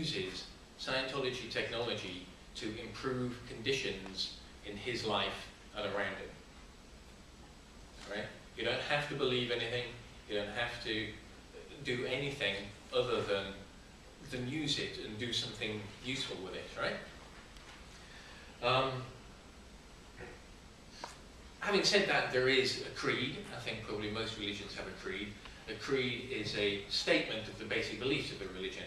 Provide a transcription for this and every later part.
uses Scientology technology to improve conditions in his life and around him. Right? You don't have to believe anything. You don't have to do anything other than use it and do something useful with it, right? Having said that, there is a creed. I think probably most religions have a creed. A creed is a statement of the basic beliefs of a religion.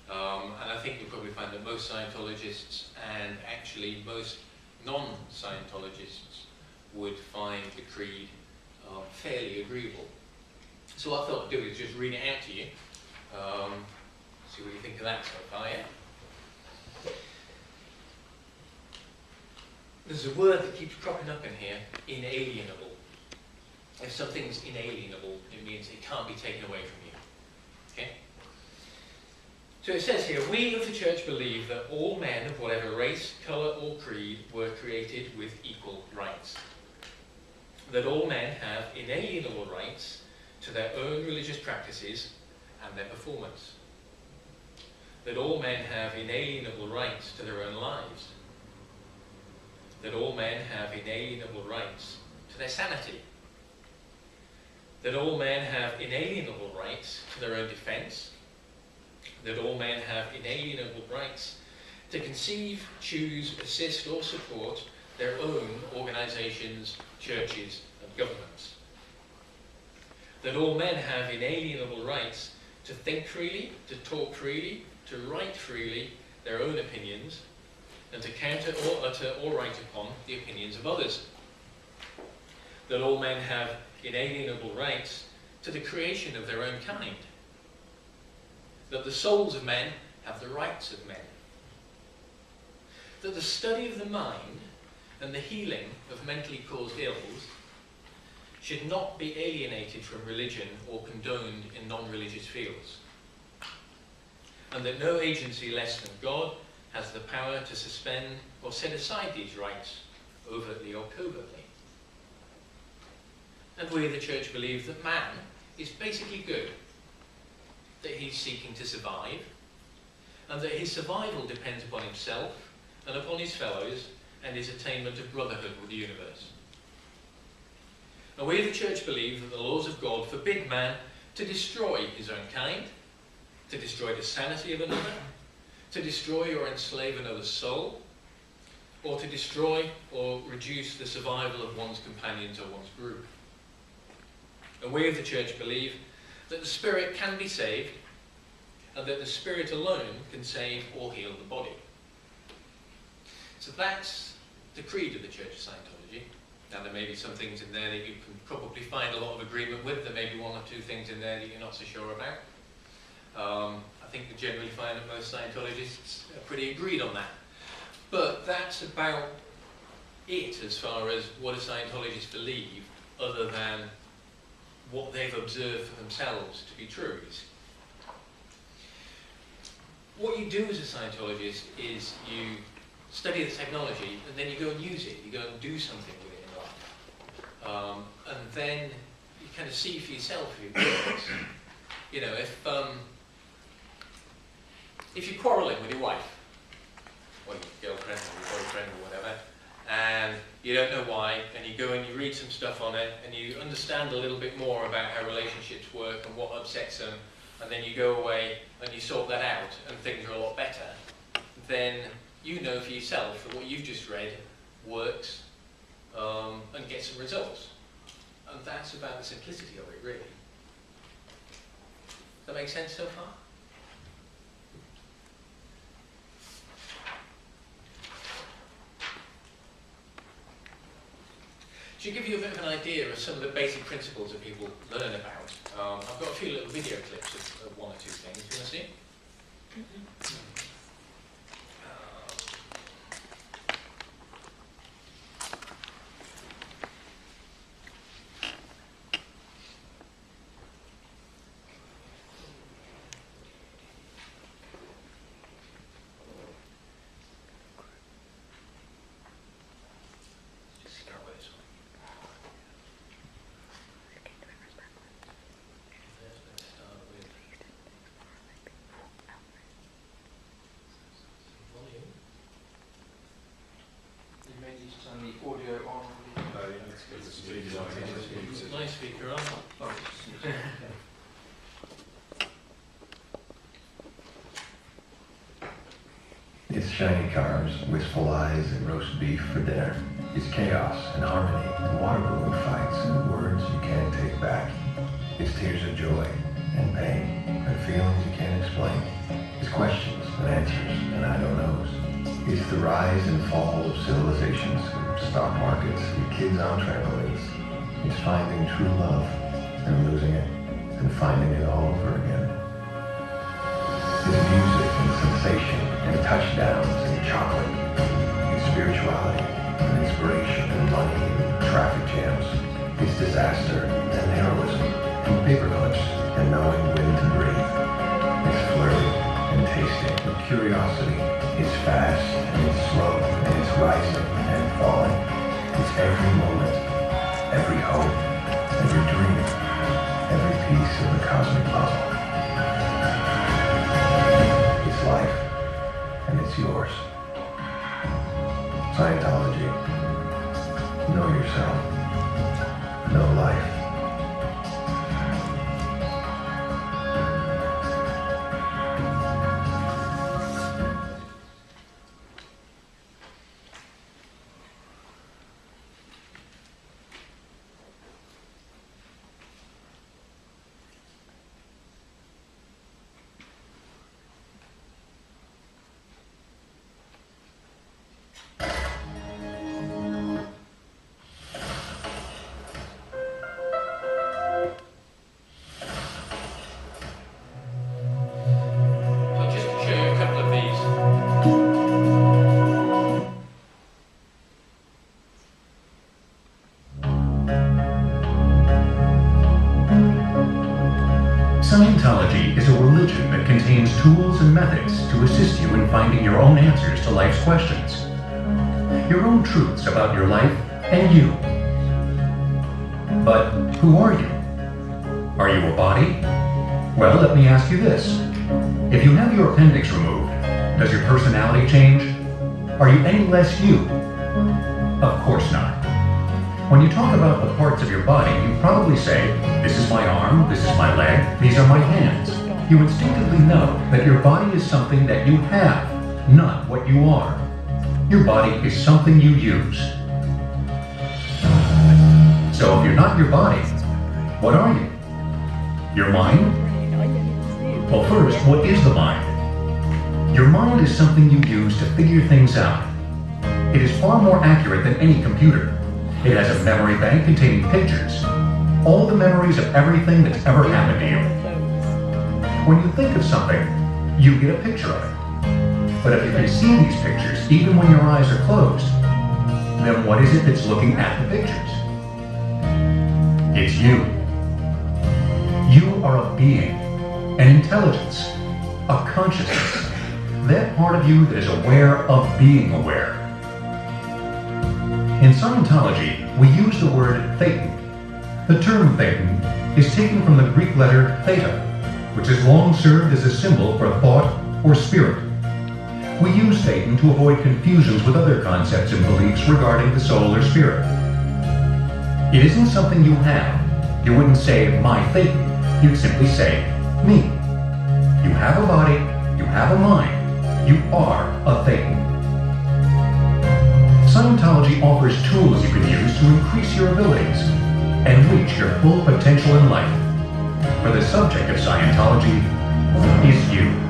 And I think you'll probably find that most Scientologists and actually most non-Scientologists would find the creed fairly agreeable. So what I thought I'd do is just read it out to you. See what you think of that so far, yeah? There's a word that keeps cropping up in here, inalienable. If something's inalienable, it means it can't be taken away from you. Okay? So it says here, we of the church believe that all men of whatever race, colour or creed were created with equal rights. That all men have inalienable rights to their own religious practices and their performance. That all men have inalienable rights to their own lives. That all men have inalienable rights to their sanity. That all men have inalienable rights to their own defence. That all men have inalienable rights to conceive, choose, assist or support their own organisations, churches and governments. That all men have inalienable rights to think freely, to talk freely, to write freely their own opinions, and to counter or utter or write upon the opinions of others. That all men have inalienable rights to the creation of their own kind. That the souls of men have the rights of men. That the study of the mind and the healing of mentally caused ills should not be alienated from religion or condoned in non-religious fields. And that no agency less than God has the power to suspend or set aside these rights overtly or covertly. And we, the church, believe that man is basically good, that he's seeking to survive, and that his survival depends upon himself and upon his fellows and his attainment of brotherhood with the universe. And we, the church, believe that the laws of God forbid man to destroy his own kind, to destroy the sanity of another, to destroy or enslave another's soul, or to destroy or reduce the survival of one's companions or one's group. And we of the church believe that the spirit can be saved, and that the spirit alone can save or heal the body. So that's the creed of the Church of Scientology. Now there may be some things in there that you can probably find a lot of agreement with. There may be one or two things in there that you're not so sure about. I think we generally find that most Scientologists are pretty agreed on that. But that's about it as far as what a Scientologist believe, other than what they've observed for themselves to be truths. What you do as a Scientologist is you study the technology and then you go and use it. You go and do something with it in life. And then you kind of see for yourself if it works. You know, if you're quarrelling with your wife, or your girlfriend or your boyfriend or whatever, and you don't know why, and you go and you read some stuff on it, and you understand a little bit more about how relationships work and what upsets them, and then you go away and you sort that out, and things are a lot better, then you know for yourself that what you've just read works and gets some results. And that's about the simplicity of it, really. Does that make sense so far? To give you a bit of an idea of some of the basic principles that people learn about, I've got a few little video clips of one or two things. Do you want to see? Mm-hmm. and the audio on. No, you need to get the speaker on. Nice speaker on. Oh, It's shiny cars, wistful eyes, and roast beef for dinner. It's chaos and harmony, and water balloon fights, and words you can't take back. It's tears of joy and pain, and feelings you can't explain. It's questions and answers and I don't knows. It's the rise and fall of civilizations, stock markets, and kids on trampolines. It's finding true love and losing it, and finding it all over again. It's music and sensation and touchdowns and chocolate. It's spirituality and inspiration and money and traffic jams. It's disaster and heroism and paper clips and knowing when to breathe. It's flirting and tasting and curiosity. It's fast and it's slow and it's rising and falling. It's every moment, every hope, every dream, every piece of the cosmic puzzle. It's life, and it's yours. Scientology. Know yourself. Know life. So just to show you a couple of these. Scientology is a religion that contains tools and methods to assist you in finding your own answers to life's questions. Your own truths about your life and you. But who are you? Are you a body? Well, let me ask you this. If you have your appendix removed, does your personality change? Are you any less you? Of course not. When you talk about the parts of your body, you probably say, this is my arm, this is my leg, these are my hands. You instinctively know that your body is something that you have, not what you are. Your body is something you use. So if you're not your body, what are you? Your mind? Well, first, what is the mind? Your mind is something you use to figure things out. It is far more accurate than any computer. It has a memory bank containing pictures, all the memories of everything that's ever happened to you. When you think of something, you get a picture of it. But if you can see these pictures, even when your eyes are closed, then what is it that's looking at the pictures? It's you. You are a being, an intelligence, a consciousness, that part of you that is aware of being aware. In Scientology, we use the word Thetan. The term Thetan is taken from the Greek letter theta, which has long served as a symbol for thought or spirit. We use Thetan to avoid confusions with other concepts and beliefs regarding the soul or spirit. It isn't something you have. You wouldn't say, my Thetan. You'd simply say, me. You have a body, you have a mind, you are a Thetan. Scientology offers tools you can use to increase your abilities and reach your full potential in life. For the subject of Scientology is you.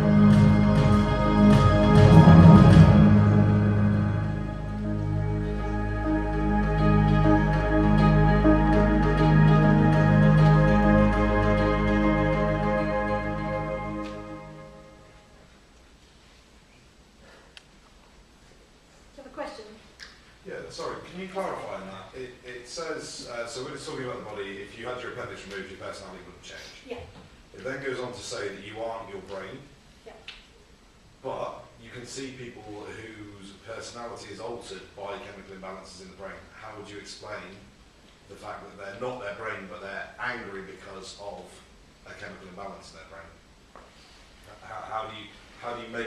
Sorry, can you clarify on that? It says, so when it's talking about the body, if you had your appendix removed, your personality wouldn't change. Yeah. It then goes on to say that you aren't your brain. Yeah. But you can see people whose personality is altered by chemical imbalances in the brain. How would you explain the fact that they're not their brain, but they're angry because of a chemical imbalance in their brain? How do you make